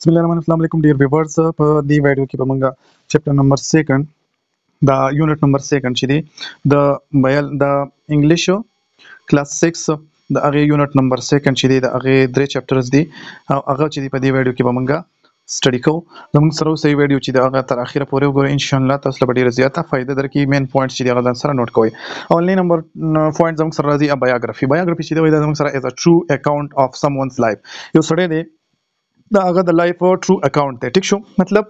بسم الله الرحمن الرحیم. السلام علیکم ډیر ویورز. په دې ویډیو کې به موږ چپټر نمبر 2 دا یونټ نمبر 2 چې دی د بیل د انګلیش کلاس 6 د هغه یونټ نمبر 2 چې دی د هغه درې چپټرز دی او هغه چې دی په دې ویډیو کې به موږ سټډي کوو. زموږ سره اوسه ویډیو چې د هغه تر اخره پورې وګورئ، ان شاء الله تاسو له ډیره زیاته فائدہ درکې. مین پوینټ چې دی هغه ځان سره نوٹ کوئ. اونلی نمبر پوینټ زموږ سره راځي بایوګرافي. بایوګرافي چې دی دا زموږ سره از ا ټرو اکاونټ اف سم ونز لایف. یو سړی دی دا هغه د لایف ټرو اکاونټ دی. ټیک شو، مطلب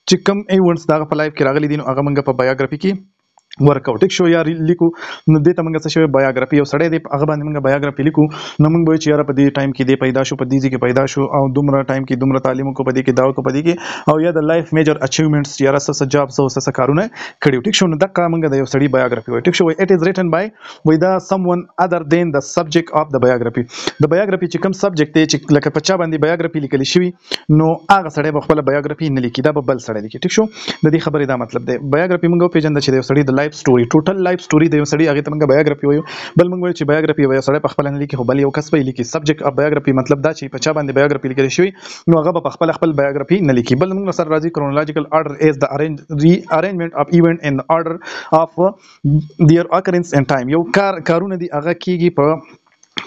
چې کوم ایونټس دا په لایف کې راغلي دي نو هغه موږ په بایوګرافي کې ورک ټیک شو یا لیکو. نو دې ته موږ څه شوی بایوګرافي، یو سړی دی هغه باندې موږ بایوګرافي لیکو. نو موږ وایو چې یاره په دې ټایم کې دی پیدا شو، په دې ځای کې پیدا شو او دومره ټایم کې دومره تعلیم کو، په دې کې دا کو، په دې کې او یا د لایف میجر اچیومنټس یاره څه جابس او څه کارونه کړیو. ټیک شو، نو دغه موږ د یو سړی بایوګرافي وایو. ټیک شو، اټ از ریټن بای وای دا سم ون ادر دین د سبجیکټ اف د بایوګرافي. د بایوګرافي چې کوم سبجیکټ دی چې لکه په چا باندې بایوګرافي لیکل شوی نو هغه سړی به خپل بایوګرافي نه لیکي، دا به بل سړی لیکي. ټیک شو، د دې خبرې دا مطلب دی. بایوګرافي موږ پیژندل چې د یو سړی د لایف سټوري، ټوټل لایف سټوري د یو سړی هغه ته موږ بایوګرافي وایو. بل موږ وایو چې بایوګرافي یو سړی په خپل نه لیکي، خو بل یو کس په لیکي. سبجیکټ اف بایوګرافي مطلب دا چې په چا باندې بایوګرافي لیکل شوی نو هغه په خپل بایوګرافي نه لیکي. بل موږ سره راځي کرونولوژیکل order is the arrangement of event in the order of their occurrence and time. یو کارونه دي هغه کیږي په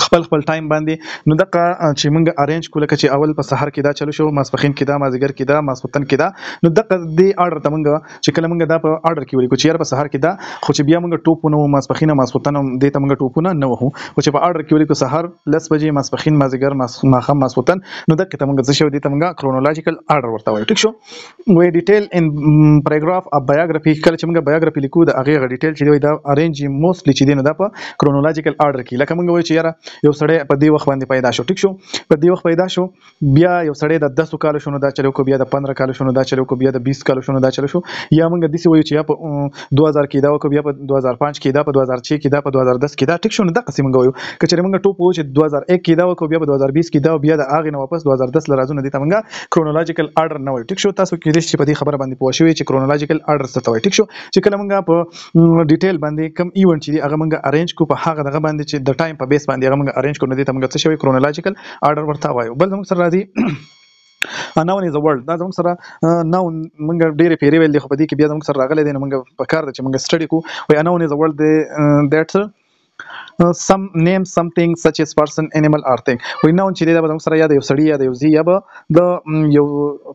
خپل ټایم باندې. نو دغه چې موږ ارینج کول چې اول په سحر کې دا چلو شو، ماسپخین کې دا، مازیګر کې دا، ماسوتن کې دا. نو دغه دې اورډر ته موږ چې کله موږ دا په اورډر کې ولیکو چې یار په سحر کې دا، خو چې بیا موږ ټوپونه ماسپخین ماسوتن دې ته موږ ټوپونه نه وهو، خو چې په اورډر کې ولیکو سحر 10 بجې، ماسپخین، مازیګر، ماخام، ماسوتن. نو دغه ته موږ څه شو دې ته موږ کرونولوژیکل اورډر ورته وایو. ټیک شو، وې ډیټیل ان پیراګراف اف بایوګرافي. کله چې موږ بایوګرافي لیکو دا هغه ډیټیل چې دا ارینج موستلی چې دی نو دا په کرونولوژیکل اورډر کې. لکه موږ وایو چې یار یو سړی په دې وخت باندې پیدا شو. ټیک شو، په دې وخت پیدا شو، بیا یو سړی د 10 کالو شونو دا چلو کو، بیا د 15 کالو شونو دا چلو کو، بیا د 20 کالو شونو دا چلو شو. یا موږ د څه وایو چې یا په 2000 کې دا وکړو، بیا په 2005 کې دا، په 2006 کې دا، په 2010 کې دا. ټیک شو، نو دا قسم موږ وایو کچې موږ ټوپ وو چې 2001 کې دا وکړو، بیا په 2020 کې دا، بیا د هغه نه واپس 2010 لرازو نه دي ته موږ کرونولوژیکل اورډر نه وایو. ټیک شو، تاسو کې دې چې په دې خبره باندې پوه شئ چې کرونولوژیکل اورډر څه ته وایي. ټیک شو، چې کله موږ په ډیټیل باندې کم ایونت چې هغه موږ ارینج کو په هغه دغه باندې چې د ټایم په بیس باندې هغه موږ ارینج کو، نه دي ته موږ څه شوی کرونولوژیکل اورډر ورته وایو. بل موږ سره راځي ناون از ا ورډ. دا زموږ سره ناون موږ ډېرې پیری ویل دي، خو په دې کې بیا زموږ سره راغلی دی نو موږ په کار ده چې موږ سټډي کوو. وایي ناون از ا ورډ دیټ some name something such as person, animal or thing. وایي ناون چې دی دا به زموږ سره یا د یو سړي یا د یو ځای یا به د یو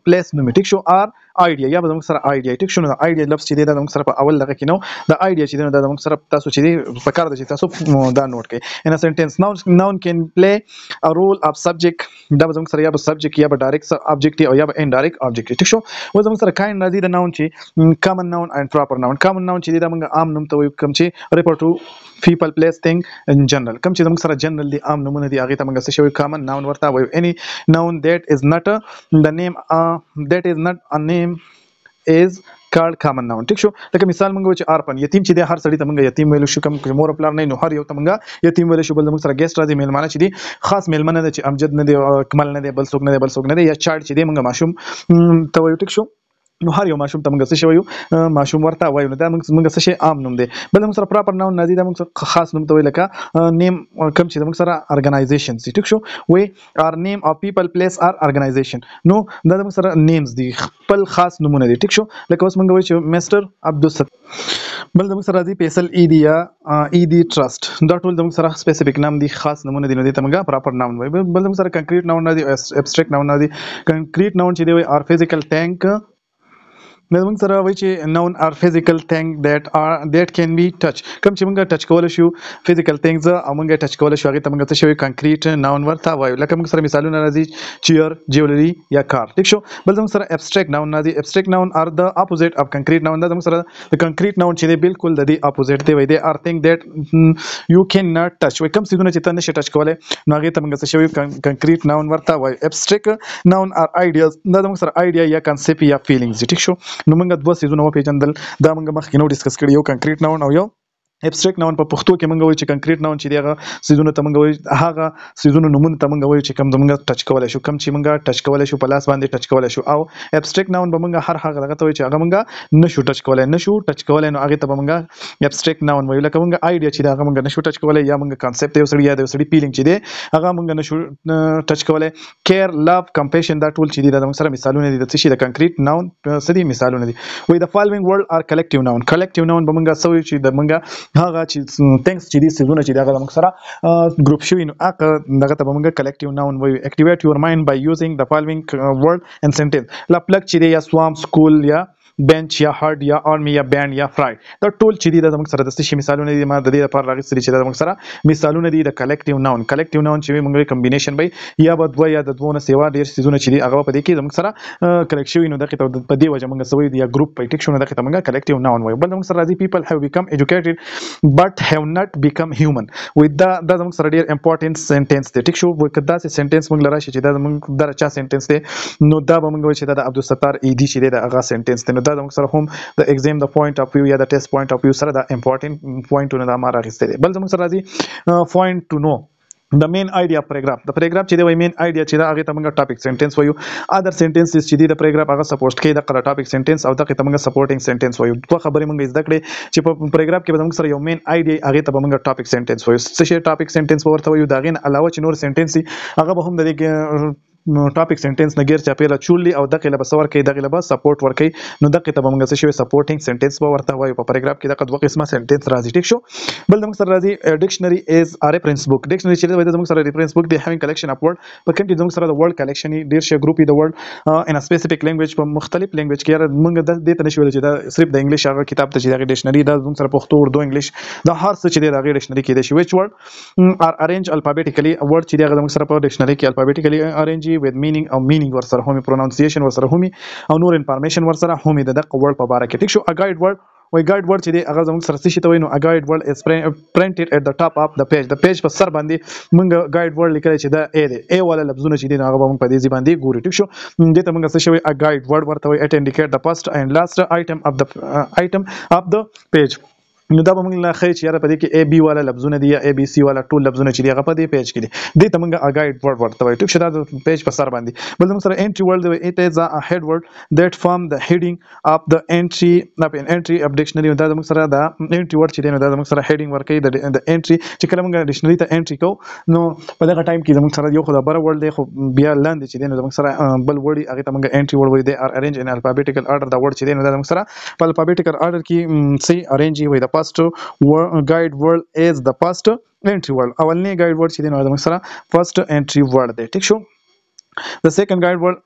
پلیس نوم. ټیک شو، آر آیډیا یا به زموږ سره آیډیا. ټیک شو، نو د آیډیا لفظ چې دی دا زموږ سره په اول دغه کې نو د آیډیا چې دی نو دا زموږ سره تاسو چې دی په کار ده چې تاسو دا نوٹ کړئ. ان ا سنټنس noun can play a role of subject. دا به زموږ سره یا به سبجیکټ یا به ډایرکټ آبجیکټ او یا به انډایرکټ آبجیکټ. ټیک شو، و زموږ سره کایند راځي د ناون چې کامن ناون اینڈ پراپر ناون. کامن ناون چې دی دا موږ عام نوم ته وایو، کوم چې ریفر ټو people place thing in general. کوم چې زموږ سره جنرال دي عام نومونه دي هغه ته موږ څه شوی کامن ناون ورته وایو. any noun that is not the name that is not a name is called common noun. ټیک شو، لکه مثال موږ وایو چې ارپن یتیم چې دی هر سړی ته موږ یتیم ویلو شو، کوم مور پلار نه نو هر یو ته موږ یتیم ویلو شو. بل موږ سره ګیسټ راځي میلمانه چې دی خاص میلمانه دی چې امجد نه دی، کمل نه دی، بل څوک نه دی، بل څوک نه دی. یا چایلډ چې دی موږ ماشوم ته وایو. ټیک شو، نو هر یو ماشوم ته موږ څه شوی ماشوم ورته وایو. نو دا موږ څه شی عام نوم دی. بل موږ سره پراپر ناون راځي، دا موږ سره خاص نوم ته وایي، لکه نیم کوم چې موږ سره ارګنایزیشن سي. ټیک شو، وای ار نیم اف پیپل پلیس ار ارګنایزیشن. نو دا موږ سره نیمز دي، خپل خاص نومونه دي. ټیک شو، لکه اوس موږ وایو چې مستر عبدالست. بل موږ سره راځي پیسل ای دی یا ای دی ټرست. دا ټول موږ سره سپیسیفیک نام دي، خاص نمونه دي، نو دې ته موږ پراپر ناون وایو. بل موږ سره کنکریټ ناون راځي او ابستریکټ ناون راځي. کنکریټ ناون چې دی وای ار فزیکل ټانک. نو موږ سره وایي چې ناون ار فزیکل ثینګ دیٹ کین بی ټچ. کوم چې موږ ټچ کول شو فزیکل ثینګز او موږ ټچ کول شو هغه ته موږ څه شوی کنکریټ ناون ورته وایو. لکه موږ سره مثالونه راځي چیر، جویلری یا کار. ټیک شو، بل موږ سره ابستریکټ ناون راځي. ابستریکټ ناون ار د اپوزیټ اف کنکریټ ناون. دا موږ سره د کنکریټ ناون چې دی بالکل د دې اپوزیټ دی، وایي دی ار ثینګ دیٹ یو کین ناٹ ټچ. وایي کوم څیزونه چې ته نشې ټچ کولای نو هغه ته موږ څه شوی کنکریټ ناون ورته وایو. ابستریکټ ناون ار آیډیاز. دا موږ سره آیډیا یا کانسپټ یا فیلینګز. ټیک شو، نو موږ دوه څیزونه وپیژندل، دا موږ مخکې نو ډسکس کړي، یو کنکریټ ناون او یو ابستریکټ ناون په پښتو کې مونږ وایو چې کنکریټ ناون چې دی هغه سیزونه ته مونږ وایو هغه سیزونه نومونه ته مونږ وایو چې کوم مونږ ټچ کولای شو کوم چې مونږ ټچ کولای شو په لاس باندې ټچ کولای شو او ابستریکټ ناون به مونږ هر هغه دغه ته وایو چې هغه مونږ نشو ټچ کولای نو هغه ته به مونږ ابستریکټ ناون وایو لکه مونږ آیډیا چې دا هغه مونږ نشو ټچ کولای یا مونږ کانسپټ یو سړی یا د سړی فیلینګ چې دی هغه مونږ نشو ټچ کولای کیر لوف کمپیشن دا ټول چې دی دا مونږ سره مثالونه دي د څه شي د کنکریټ ناون سدي مثالونه دي وای د فالوینګ ورډ ار کلیکټیو ناون به مونږ سوي چې د مونږ هغه چې ثینکس چې دي سيزونه چې دغه موږ سره ګروپ شوی نو هغه دغه ته موږ کلیکټیو ناون وایو اکټیویټ یور مایند بای یوزینګ د فالوینګ ورډ اند سنټنس لا پلک چې دی یا سوام سکول یا بنچ یا هارد یا آرمی یا بینډ یا فرای دا ټول چې دي د موږ سره د څه شي مثالونه دي ما د دې لپاره راغلي چې د موږ سره مثالونه دي د کلیکټیو ناون چې موږ کمبینیشن وي یا به دوه یا د دوه نه سیوا ډیر سيزونه چې دي هغه په دې کې موږ سره کلیکټ شوی نو دغه په دې وجه موږ سوي دي یا ګروپ په ټیک شونه دغه ته موږ کلیکټیو ناون وایو بل موږ سره راځي پیپل هاو بیکم ایجوکیټډ بٹ هاو ناٹ بیکم هیومن وې دا موږ سره ډیر امپورټنت سنټنس دی ټیک شو وکدا سه سنټنس موږ لراشي چې دا موږ درچا سنټنس دی نو دا به موږ وایو چې دا د عبدالستار ایدی چې دی دا هغه سنټنس دی نو دا موږ سره هم د ایگزام د پوینټ اف ویو یا د ټیسټ پوینټ اف ویو سره دا امپورټنت پوینټونه دا ما راغستې دي بل زموږ سره راځي پوینټ ټو نو د مین آیډیا پیراګراف د پیراګراف چې دی وای مین آیډیا چې دا هغه ته موږ ټاپک سنټنس وایو ادر سنټنسز چې دی د پیراګراف هغه سپورټ کوي د ټاپک سنټنس او دغه ته موږ سپورټینګ سنټنس وایو دوه خبرې موږ زده کړې چې په پیراګراف کې به موږ سره یو مین آیډیا هغه ته موږ ټاپک سنټنس وایو څه شی ټاپک سنټنس ورته وایو دا غین علاوه چې نور سنټنس هغه به هم د دې ټاپک سنټنس نه غیر چاپیره چوللی او دغه له بسور کوي دغه له سپورټ ور کوي نو دغه ته موږ څه شی سپورټینګ سنټنس به ورته وایو په پیراګراف کې دغه دوه قسمه سنټنس راځي ټیک شو بل موږ سره راځي ډکشنری از ا ریفرنس بوک ډکشنری چې د موږ سره ریفرنس بوک دی هاوینګ کلیکشن اپ ورډ په کوم کې موږ سره د ورډ کلیکشن ډیر شي ګروپ دی ورډ ان ا سپیسیفیک لینګویج په مختلف لینګویج کې موږ د دې ته نشو ویل چې دا صرف د انګلیش هغه کتاب ته چې د ډکشنری د موږ سره پښتو اردو انګلیش د هر څه چې د ډکشنری کې دی شي وچ ورډ ار ارینج الفابیټیکلی ورډ چې د موږ سره په ډکشنری کې الفابیټیکلی ارینج وذ مینینګ او مینینګ ور سره هم پرونانسیشن ور سره هم او نور انفارمیشن ور سره هم د دغه ورډ په باره کې ټیک شو ا ګایډ ورډ وای ګایډ ورډ چې دی هغه زموږ سره څه شي ته وای نو ا ګایډ ورډ از پرنټډ ایٹ د ټاپ اف د پیج په سر باندې موږ ګایډ ورډ لیکل چې دا ا دی ا والا لفظونه چې دي هغه به په دې باندې ګوري ټیک شو دې ته موږ څه شوی ا ګایډ ورډ ورته وای اټ انډیکیټ د فرست اینڈ لاست آیټم اف د پیج نو دا به موږ لا خی چې یاره په دې کې ا بي والا لفظونه دي یا ا بي سي والا ټول لفظونه چې دي هغه په دې پیج کې دي دې ته موږ ا ګایډ ورډ ورته وایو ټیک شو دا د پیج په سر باندې بل موږ سره انټری ورډ دی اټ از ا هډ ورډ دیٹ فارم د هیډینګ اف د انټری اف ډکشنری دا موږ سره دا انټری ورډ چې دی نو دا موږ سره هیډینګ ورکوي د انټری چې کله موږ ډکشنری ته انټری کوو نو په دغه ټایم کې موږ سره یو خو دا بر ورډ دی خو بیا لاندې چې دی نو موږ سره بل ورډ هغه ته موږ انټری ورډ وایي دی ار ارینج ان الفابیټیکل آرډر دا ورډ چې دی نو دا موږ سره په الفابیټیکل آرډر کې سی ارینج وي د فرست guide word is the first entry word اولنی guide word چې دی نو د موږ سره first entry word دی ټیک شو the second guide word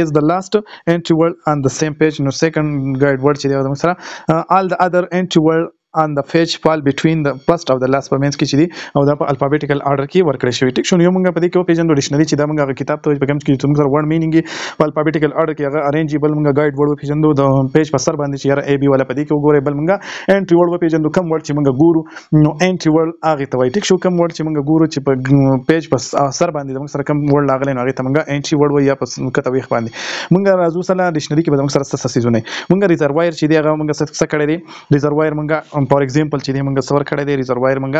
is the last entry word on the same page no second guide word چې دی د موږ سره all the other entry word on the page fall between the first of the last پمنس کې چې دی او دا په الفابیټیکل آرډر کې ورکړی شوی ټیک شو یو موږ په دې کې پیژندو ډکشنری چې دا موږ کتاب ته په کوم کې چې موږ سره ورډ مینینګ په الفابیټیکل آرډر کې هغه ارینجبل موږ ګایډ ورډ پیژندو د پیج په سر باندې چې یاره ای بي ولا په دې کې وګورئ بل موږ انټری ورډ پیژندو کوم ورډ چې موږ ګورو نو انټری ورډ هغه ته وایي ټیک شو کوم ورډ چې موږ ګورو چې په پیج په سر باندې موږ سره کوم ورډ لاغلی نو هغه ته موږ انټری ورډ وایي یا په کته ویخ باندې موږ راځو سره ډکشنری کې به موږ سره څه سيزونه موږ ریزروایر چې دی هغه موږ څه کړی دی ریزروایر موږ فار ایگزامپل چې موږ سور کړی دی ریزروایر موږ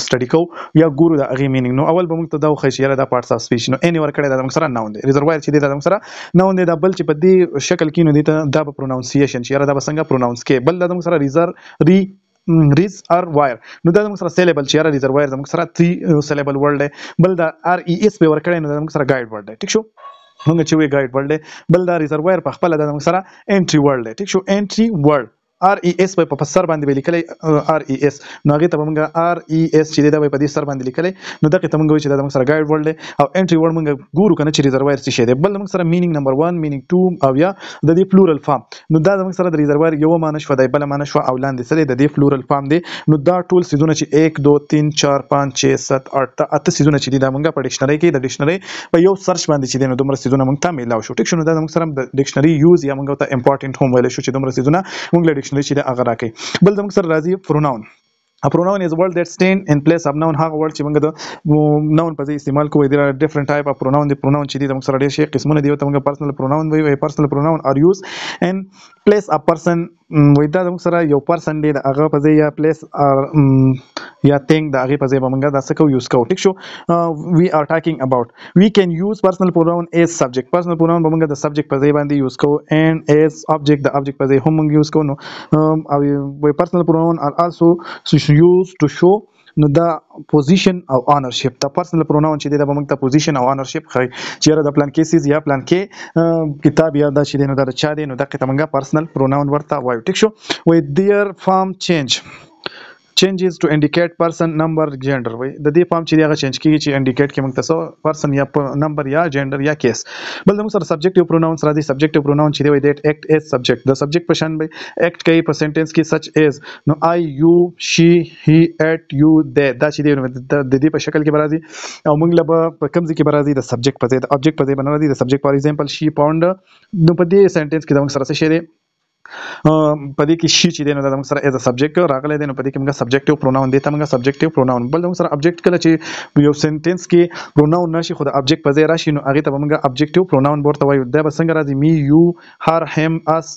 سټډي کوو یا ګورو د هغې مینینګ نو اول به موږ ته دا وښایي چې یاره دا پارټس اف سپیچ نو اینی ور کړی دا موږ سره ناون دی ریزروایر چې دی دا موږ سره ناون دی دا بل چې په دې شکل کې نو دی ته دا به پرونانسیشن چې یاره دا به څنګه پروناونس کې بل دا موږ سره ریز ار وایر نو دا موږ سره سیلیبل چې یاره ریزروایر موږ سره 3 سیلیبل ورډ دی بل دا ار ای اس په ور کړی نو دا موږ سره ګایډ ورډ دی ټیک شو موږ چې وی ګایډ ورډ دی بل دا ریزروایر په خپل دا موږ سره انټری ورډ دی ټیک شو انټری ورډ ار ای اس په سر باندې لیکلی ار ای اس نو هغه ته موږ ار ای اس چې دا په دې سر باندې لیکلی نو دغه ته موږ وایو چې دا موږ سره ګایډ ورډ دی او انټری ورډ موږ ګورو کنه چې ریزروایر څه شی دی بل موږ سره مینینګ نمبر 1 مینینګ 2 او یا د دې پلورل فارم نو دا موږ سره د ریزروایر یو معنی شو دی بل معنی شو او لاندې سره د دې پلورل فارم دی نو دا ټول سيزونه چې 1 2 3 4 5 6 7 8 اته سيزونه چې دي دا موږ په ډکشنری کې د ډکشنری په یو سرچ باندې چې دي نو دومره سيزونه موږ ته ملاو شو ټیک شو نو دا موږ سره د ډکشنری یوز یا موږ ته امپورټنت هم ویل شو چې دومره سيزونه موږ له ډکشنری چې دا هغه راکې بل د موږ سره راځي پروناون A pronoun is a word that stand in place of noun. هغه word چې موږ د noun په ځای استعمال کوو. there are different type of pronoun. د pronoun چې دي موږ سره ډېر شي قسمونه دي. ته موږ personal pronoun وایو. personal pronoun are used in place of person. وای دا موږ سره یو person دی د هغه په ځای یا place یا thing د هغه په ځای به موږ دا څه کوو یوز کوو. ټیک شو. we are talking about we can use personal pronoun as subject. personal pronoun به موږ د subject په ځای باندې یوز کوو and as object د object په ځای هم موږ یوز کوو. نو personal pronoun are also used to show نو دا پوزیشن او اونرشپ. دا پرسنل پروناون چې دی دا به موږ ته پوزیشن او اونرشپ ښایي چې یاره د پلان کې سیز یا پلان کې کتاب یا دا چې دی نو دا د چا دی نو دقې ته موږ پرسنل پروناون ورته وایو. ټیک شو. وایي their form changes to indicate person, number, gender. وای د دې فارم چې دی هغه چینج کیږي چې انډیکیټ کې موږ ته پرسن یا نمبر یا جندر یا کیس. بل موږ سره سبجیکټیو پروناونز راځي. سبجیکټیو پروناون چې دی وای دیٹ ایکټ ایز سبجیکټ. د سبجیکټ په شان به ایکټ کوي په سنټنس کې سچ ایز نو آی یو شي هی اټ یو دے دا چې دی د دې په شکل کې برازي او موږ له په کوم ځای کې برازي د سبجیکټ په ځای د ابجیکټ په ځای باندې راځي. د سبجیکټ فار ایگزامپل شي پاوند نو په دې سنټنس کې دا موږ سره څه شی دی په دې کې شي چې دی نو دا موږ سره ایز ا سبجیکټ راغلی دی نو په دې کې موږ سبجیکټیو پروناون دی ته موږ سبجیکټیو پروناون. بل موږ سره ابجیکټ کله چې یو سنټنس کې پروناون نشي خو د ابجیکټ په ځای راشي نو هغه ته به موږ ابجیکټیو پروناون ورته وایو. دا به څنګه راځي می یو هر هم اس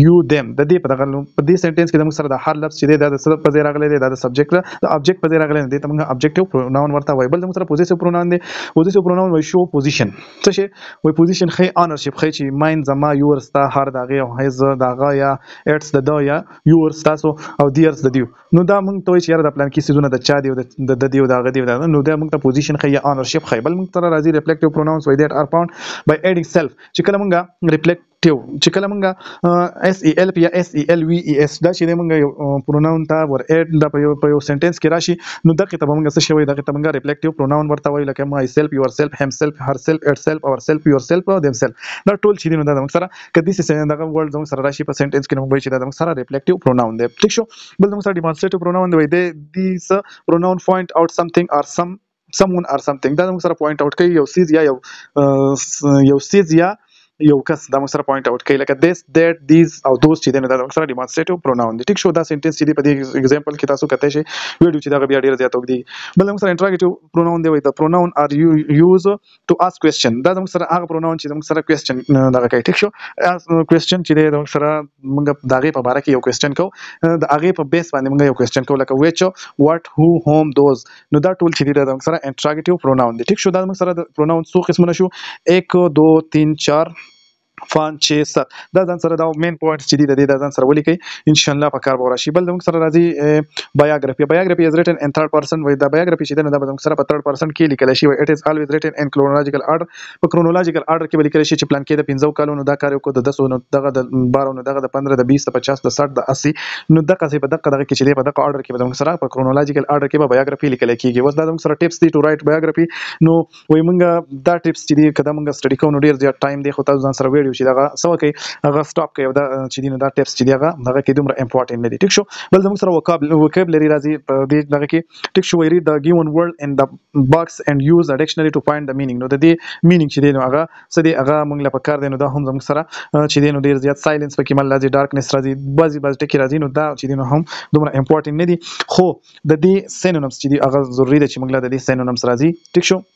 یو دم. د دې په دې سنټنس کې د موږ سره د هر لفظ چې دی دا د سبب په ځای راغلی دی دا د سبجیکټ د ابجیکټ په ځای راغلی دی ته موږ ابجیکټیو پروناون ورته وایو. بل موږ سره پوزیسیو پروناون دی. پوزیسیو پروناون وایي شو پوزیشن. څه شي وایي پوزیشن خی اونرشپ خی چې ماین زما یور ستا هر دغه او هیز دغه یا اټس د دا یا یورز تاسو او دیرز د دیو. نو دا موږ ته وایي چې یاره د پلان کې سیزونه د چا دی او د دیو د هغه دی نو دا موږ ته پوزیشن ښیي یا اونرشپ ښیي. بل موږ سره راځي ریفلیکټیو پروناونز وایي دیٹ آر فاوند بای ایډینګ سیلف. چې کله موږ ریفلیکټیو چې کله موږ اس ای ال یا اس ای ال وی ای اس دا چې موږ یو پروناون ته ور اډ د په یو سنټنس کې راشي نو دغه ته موږ څه شوی دغه ته موږ ریفلیکټیو پروناون ورته وایو لکه مای سیلف یور سیلف هم سیلف هر سیلف اټ سیلف اور سیلف یور سیلف دیم سیلف. دا ټول چې دی نو دا موږ سره کدي څه دغه ورډ موږ سره راشي په سنټنس کې نو موږ چې دا موږ سره ریفلیکټیو پروناون دی. ټیک شو. بل موږ سره ډیمونستریټیو پروناون دی. دیس پروناون پوینټ آوټ سمثینګ اور someone or something. دا موږ سره پوینټ آوټ کوي یو سیز یا یو سیز یا یو کس دا موږ سره پوینټ آوټ کوي لکه this that these او those چې دی نو دا موږ سره ډیمونستریټیو پروناون دی. ټیک شو. دا سنټنس چې دی په دې ایگزامپل کې تاسو کته شي ویډیو چې دا بیا ډیر زیات وګړي. بل موږ سره انټراګیټیو پروناون دی. وایي د پروناون ار یوز ټو اسک کوېسچن. دا موږ سره هغه پروناون چې موږ سره کوېسچن دغه کوي. ټیک شو. کوېسچن چې دی موږ سره موږ دغه په باره کې یو کوېسچن کوو د هغه په بیس باندې موږ یو کوېسچن کوو لکه which what who whom those. نو دا ټول چې دی دا موږ سره انټراګیټیو پروناون دی. ټیک شو. دا موږ سره د پروناون څو قسمونه شو 1 2 3 4 5 6 7. دا ځان سره دا مین پوینټس چې دی دا ځان سره ولیکئ ان شاء الله په کار به راشي. بل موږ سره راځي بایوګرافي. بایوګرافي از ریټن ان تھرډ پرسن. وایي دا بایوګرافي چې دی دا موږ سره په تھرډ پرسن کې لیکل شي. وایي اټ از الویز ریټن ان کرونولوژیکل آرډر. په کرونولوژیکل آرډر کې به لیکل شي چې پلان کې د 15 کالونو دا کار وکړو د 10 نو دغه د 12 نو دغه د 15 د 20 د 50 د 60 د 80 نو دغه څه په دغه کې چې دی په دغه آرډر کې به موږ سره په کرونولوژیکل آرډر کې به بایوګرافي لیکل کېږي. اوس دا موږ سره ټیپس دي ټو رائټ بایوګرافي. نو وایي موږ دا ټیپس چې دی کله موږ سټډي کوو نو ډیر زیات ټایم دی خو تاسو ځان سره ویډیو چې دغه سو کوي هغه سټاپ کوي دا چې دی نو دا ټیپس چې دی هغه دغه کې دومره امپورټنت نه دي. ټیک شو. بل موږ سره وکابلری راځي په دې دغه کې. ټیک شو. وایي ریډ د ګیون ورډ ان د باکس اینڈ یوز ا ډکشنری ټو فایند د مینینګ. نو د دې مینینګ چې دی نو هغه څه دی هغه موږ له پکار دی نو دا هم موږ سره چې دی نو ډیر زیات سایلنس پکې مل راځي ډارکنس راځي بعضی ټکی راځي نو دا چې دی نو هم دومره امپورټنت نه دي خو د دې سینونیمز چې دی هغه ضروری ده چې موږ له دې سینونیمز راځي. ټیک شو.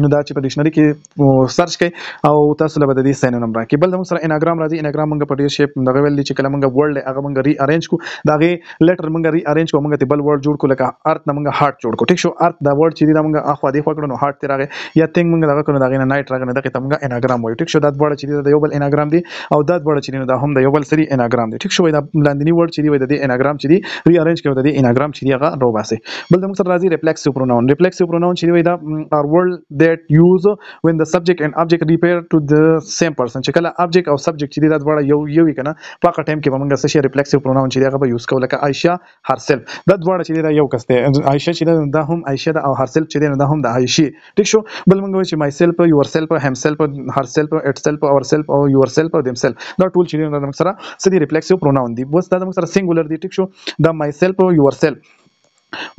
نو دا چې په ډکشنری کې سرچ کړئ او تاسو له به د دې سینونیم راکړي. بل موږ سره اناګرام راځي. اناګرام موږ په ډیر شیپ دغه ویل چې کله موږ ورډ هغه موږ ری ارینج کو دا غي لیټر موږ ری ارینج کو موږ ته بل ورډ جوړ کو لکه ارت نه موږ هارت جوړ کو. ټیک شو. ارت دا ورډ چې دا موږ اخوا دی خو کړو نو هارت ته راغی یا تنګ موږ دغه کړو دا غي نه نایټ راغی دغه ته موږ اناګرام وایو. ټیک شو. دا ورډ چې دا یو بل اناګرام دی او دا ورډ چې دا هم د یو بل سری اناګرام دی. ټیک شو. دا لاندنی ورډ چې دی د دې اناګرام چې دی ری ارینج کړو د دې اناګرام چې دی هغه رو باسي. بل موږ سره راځي ریفلیکسیو پروناون. ریفلیکسیو پروناون چې دی دا ار ورډ دیٹ یوز when the subject and object refer to the same person. چې کله object او subject چې دا دواړه یو وي کنه په هغه ټایم کې به موږ څه ریفلیکسیو پروناون چې دا به یوز کوو لکه عائشہ herself. دا دواړه چې دا یو کس دی. عائشہ چې دا هم عائشہ ده او herself چې دا هم د عائشې. ټیک شو. بل موږ وایو چې myself yourself himself herself itself ourself او yourself themself. دا ټول چې دا موږ سره ریفلیکسیو پروناون دي. بس دا موږ سره سنگولر دي. ټیک شو. دا myself yourself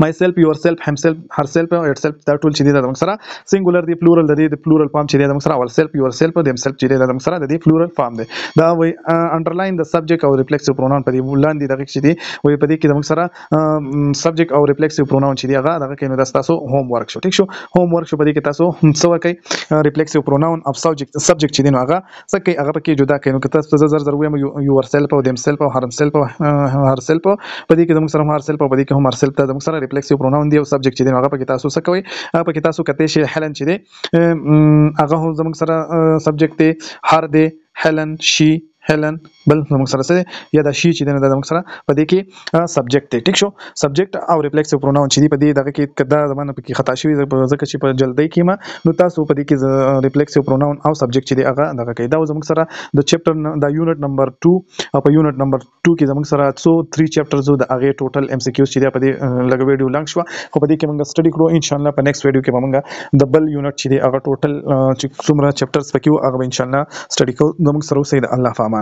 مای سیلف یور سیلف هم سیلف هر سیلف او اټ سیلف دا ټول چې دی د موږ سره سنگولر دی پلورل دی د پلورل فارم چې دی د موږ سره اول سیلف یور سیلف دیم سیلف چې دی د موږ سره د دې پلورل فارم دی دا وای انډرلاین د سبجیکټ او ریفلیکسیو پروناون په دې لاندې دغه چې دی وای په دې کې د موږ سره سبجیکټ او ریفلیکسیو پروناون چې دی هغه دغه کې نو د تاسو هوم ورک شو ټیک شو هوم ورک شو په دې کې تاسو څه وکړئ ریفلیکسیو پروناون اف سبجیکټ چې دی نو هغه څه کوي هغه پکې جدا کوي نو که تاسو زر وایم یور سیلف او دیم سیلف او هر سیلف هر سیلف په دې کې د موږ سره هر سیلف په دې کې هم هر سیلف ته د موږ سره ریفلیکسیو پروناون دی او سبجیکټ چې دی هغه پکې تاسو څه کوي هغه پکې تاسو کته شي هلن چې دی هغه هم زموږ سره سبجیکټ دی هر دی هلن شي هلن بل موږ سره څه یا د شي چې د موږ سره په دې کې سبجیکټ دی ټیک شو سبجیکټ او ریفلیکسیو پروناون چې دی په دې دغه کې کدا زمانه پکې خطا شوی ځکه چې په جلدی کې ما نو تاسو په دې کې ریفلیکسیو پروناون او سبجیکټ چې دی هغه دغه کې دا زموږ سره د چپټر د یونټ نمبر 2 او په یونټ نمبر 2 کې زموږ سره څو 3 چپټرز د هغه ټوټل ام سی کیوز چې دی په دې لګ ویډیو لنګ شو خو په دې کې موږ سټډي کړو ان شاء الله په نیکسټ ویډیو کې موږ د بل یونټ چې دی هغه ټوټل چې څومره چپټرز پکې هغه ان شاء الله سټډي کوو زموږ سره اوسئ د الله په امان